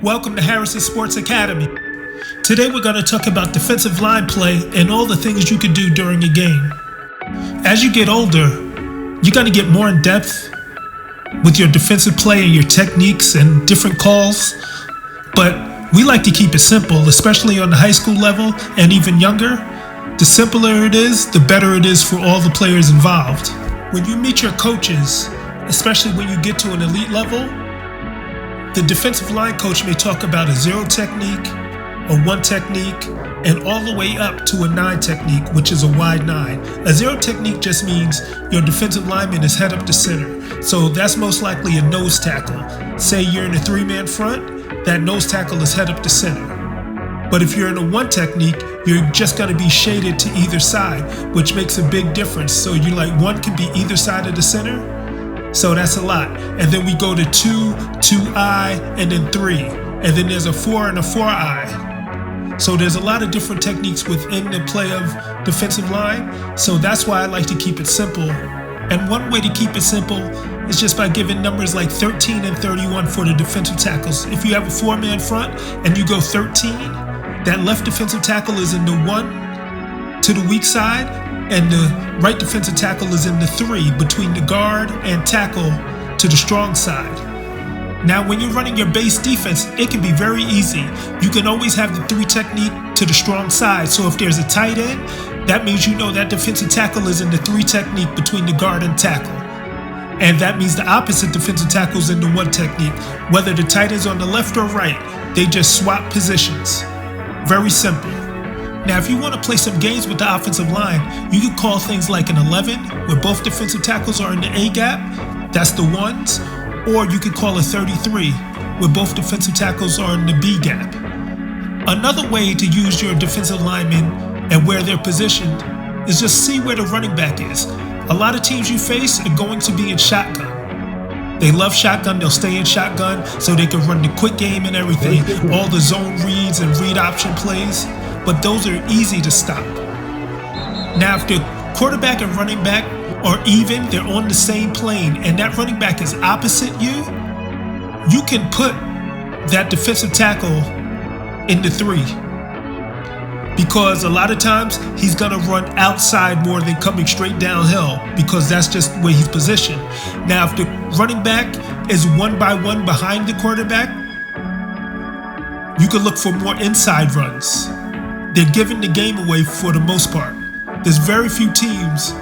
Welcome to Harrison Sports Academy. Today we're going to talk about defensive line play and all the things you can do during a game. As you get older, you're going to get more in depth with your defensive play and your techniques and different calls, but we like to keep it simple, especially on the high school level and even younger. The simpler it is, the better it is for all the players involved. When you meet your coaches, especially when you get to an elite level, the defensive line coach may talk about a 0 technique, a 1 technique, and all the way up to a 9 technique, which is a wide 9. A 0 technique just means your defensive lineman is head up to center. So that's most likely a nose tackle. Say you're in a 3-man front, that nose tackle is head up to center. But if you're in a 1 technique, you're just going to be shaded to either side, which makes a big difference. So you 1 can be either side of the center. So that's a lot. And then we go to 2, 2I, and then 3. And then there's a 4 and a 4I. So there's a lot of different techniques within the play of defensive line. So that's why I like to keep it simple. And one way to keep it simple is just by giving numbers like 13 and 31 for the defensive tackles. If you have a 4-man front and you go 13, that left defensive tackle is in the 1 to the weak side, and the right defensive tackle is in the 3 between the guard and tackle to the strong side. Now, when you're running your base defense, it can be very easy. You can always have the 3 technique to the strong side. So if there's a tight end, that means you know that defensive tackle is in the 3 technique between the guard and tackle. And that means the opposite defensive tackle is in the 1 technique. Whether the tight end's on the left or right, they just swap positions. Very simple. Now, if you want to play some games with the offensive line, you can call things like an 11, where both defensive tackles are in the A gap, that's the 1s, or you could call a 33, where both defensive tackles are in the B gap. Another way to use your defensive linemen and where they're positioned is just see where the running back is. A lot of teams you face are going to be in shotgun. They love shotgun, they'll stay in shotgun so they can run the quick game and everything, all the zone reads and read option plays, but those are easy to stop. Now, if the quarterback and running back are even, they're on the same plane, and that running back is opposite you, you can put that defensive tackle in the 3. Because a lot of times he's gonna run outside more than coming straight downhill, because that's just where he's positioned. Now, if the running back is 1 by 1 behind the quarterback, you can look for more inside runs. They're giving the game away for the most part. There's very few teams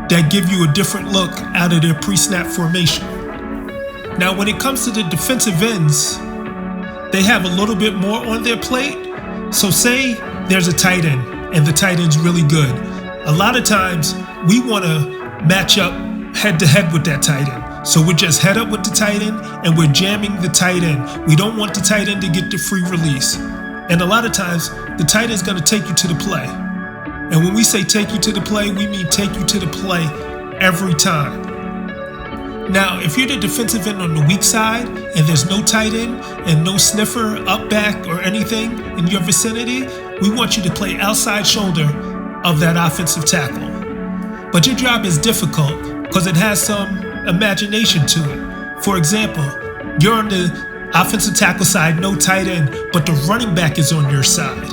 that give you a different look out of their pre-snap formation. Now, when it comes to the defensive ends, they have a little bit more on their plate. So say there's a tight end, and the tight end's really good. A lot of times, we want to match up head-to-head with that tight end. So we're just head up with the tight end, and we're jamming the tight end. We don't want the tight end to get the free release. And a lot of times, the tight end's going to take you to the play. And when we say take you to the play, we mean take you to the play every time. Now, if you're the defensive end on the weak side and there's no tight end and no sniffer, up back, or anything in your vicinity, we want you to play outside shoulder of that offensive tackle. But your job is difficult because it has some imagination to it. For example, you're on the offensive tackle side, no tight end, but the running back is on your side.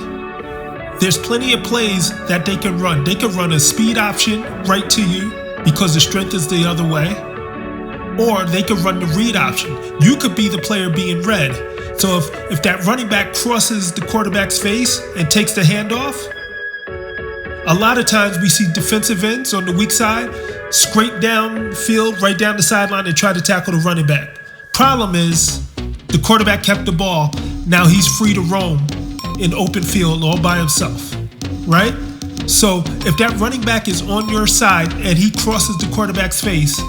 There's plenty of plays that they can run. They can run a speed option right to you because the strength is the other way. Or they can run the read option. You could be the player being read. So if that running back crosses the quarterback's face and takes the handoff, a lot of times we see defensive ends on the weak side scrape down the field, right down the sideline, and try to tackle the running back. Problem is, the quarterback kept the ball. Now he's free to roam in open field all by himself, right? So if that running back is on your side and he crosses the quarterback's face,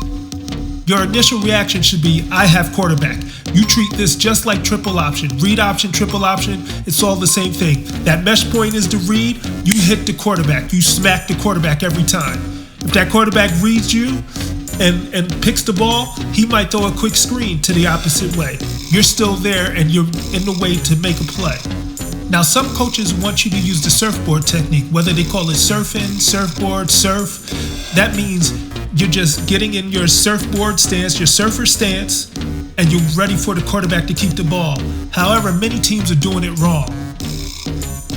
your initial reaction should be, I have quarterback. You treat this just like triple option. Read option, triple option, it's all the same thing. That mesh point is the read, you hit the quarterback. You smack the quarterback every time. If that quarterback reads you and picks the ball, he might throw a quick screen to the opposite way. You're still there and you're in the way to make a play. Now, some coaches want you to use the surfboard technique, whether they call it surfing, surfboard, surf. That means you're just getting in your surfboard stance, your surfer stance, and you're ready for the quarterback to keep the ball. However, many teams are doing it wrong.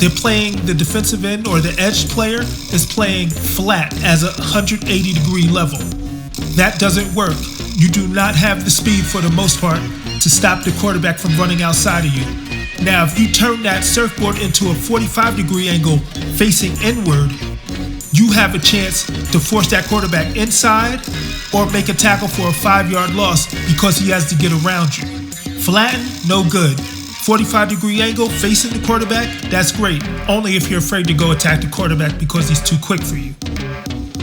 They're playing the defensive end, or the edge player is playing flat as a 180-degree level. That doesn't work. You do not have the speed for the most part to stop the quarterback from running outside of you. Now, if you turn that surfboard into a 45-degree angle facing inward, you have a chance to force that quarterback inside or make a tackle for a 5-yard loss because he has to get around you. Flatten, no good. 45-degree angle facing the quarterback, that's great. Only if you're afraid to go attack the quarterback because he's too quick for you.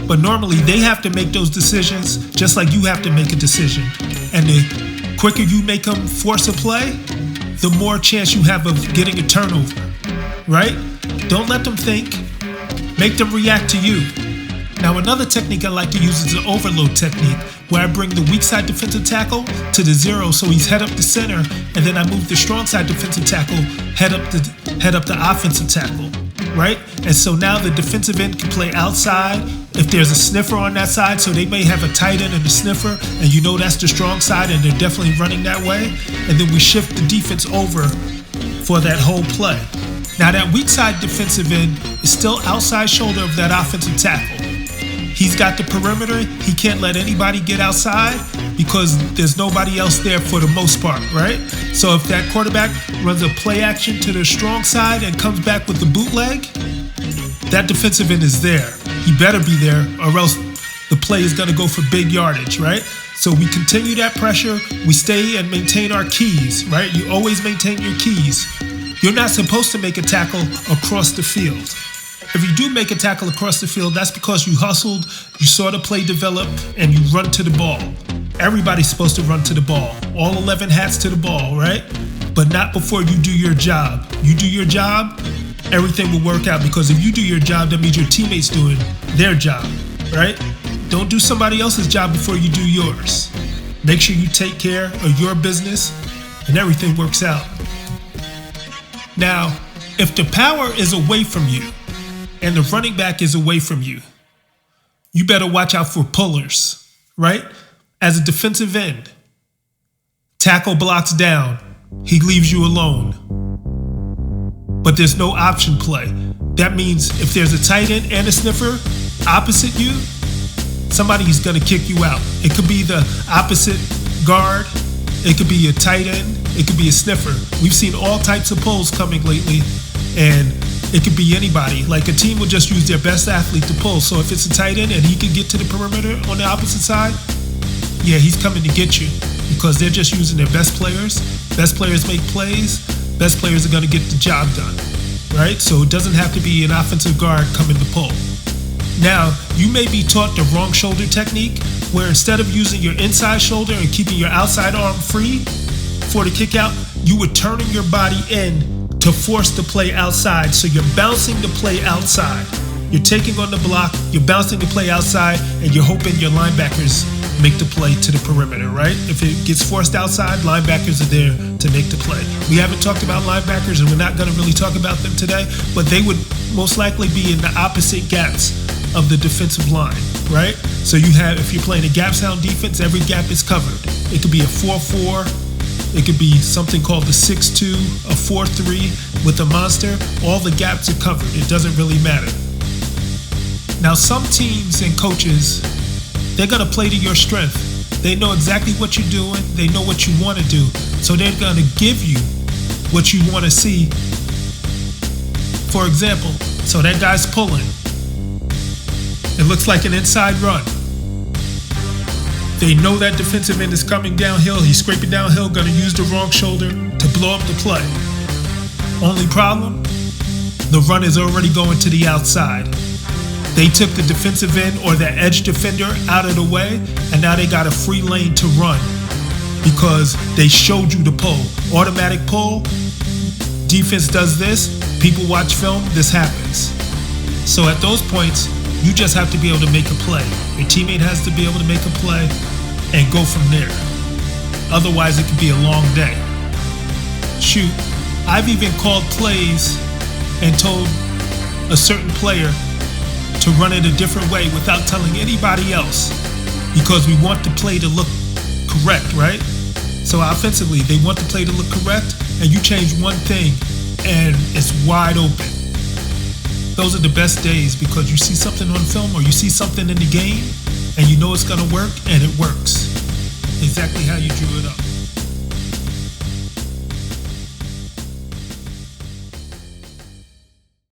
But normally they have to make those decisions just like you have to make a decision. And the quicker you make them force a play, the more chance you have of getting a turnover, right? Don't let them think. Make them react to you. Now, another technique I like to use is the overload technique, where I bring the weak side defensive tackle to the 0 so he's head up the center, and then I move the strong side defensive tackle head up the offensive tackle, right? And so now the defensive end can play outside if there's a sniffer on that side, so they may have a tight end and a sniffer, and you know that's the strong side, and they're definitely running that way. And then we shift the defense over for that whole play. Now that weak side defensive end is still outside shoulder of that offensive tackle. He's got the perimeter. He can't let anybody get outside because there's nobody else there for the most part, right? So if that quarterback runs a play action to the strong side and comes back with the bootleg, that defensive end is there. He better be there or else the play is going to go for big yardage, right? So we continue that pressure. We stay and maintain our keys, right? You always maintain your keys. You're not supposed to make a tackle across the field. If you do make a tackle across the field, that's because you hustled, you saw the play develop, and you run to the ball. Everybody's supposed to run to the ball. All 11 hats to the ball, right? But not before you do your job. You do your job, everything will work out, because if you do your job, that means your teammates doing their job, right? Don't do somebody else's job before you do yours. Make sure you take care of your business, and everything works out. Now, if the power is away from you, and the running back is away from you, you better watch out for pullers, right? As a defensive end, tackle blocks down, he leaves you alone. But there's no option play. That means if there's a tight end and a sniffer opposite you, somebody's gonna kick you out. It could be the opposite guard, it could be a tight end, it could be a sniffer. We've seen all types of pulls coming lately, and it could be anybody. Like a team will just use their best athlete to pull. So if it's a tight end and he can get to the perimeter on the opposite side, yeah, he's coming to get you because they're just using their best players. Best players make plays. Best players are going to get the job done, right? So it doesn't have to be an offensive guard coming to pull. Now, you may be taught the wrong shoulder technique, where instead of using your inside shoulder and keeping your outside arm free for the kick out, you were turning your body in to force the play outside. So you're bouncing the play outside. You're taking on the block, you're bouncing the play outside, and you're hoping your linebackers make the play to the perimeter, right? If it gets forced outside, linebackers are there to make the play. We haven't talked about linebackers, and we're not going to really talk about them today, but they would most likely be in the opposite gaps of the defensive line, right? So you have, if you're playing a gap sound defense, every gap is covered. It could be a 4-4. It could be something called the 6-2, a 4-3 with a monster. All the gaps are covered. It doesn't really matter. Now, some teams and coaches, they're going to play to your strength. They know exactly what you're doing. They know what you want to do. So they're going to give you what you want to see. For example, so that guy's pulling. It looks like an inside run. They know that defensive end is coming downhill. He's scraping downhill, going to use the wrong shoulder to blow up the play. Only problem? The run is already going to the outside. They took the defensive end or the edge defender out of the way, and now they got a free lane to run because they showed you the pull. Automatic pull, defense does this, people watch film, this happens. So at those points, you just have to be able to make a play. Your teammate has to be able to make a play and go from there. Otherwise, it could be a long day. Shoot, I've even called plays and told a certain player to run it a different way without telling anybody else because we want the play to look correct, right? So offensively, they want the play to look correct, and you change one thing, and it's wide open. Those are the best days because you see something on film or you see something in the game, and you know it's going to work, and it works. Exactly how you drew it up.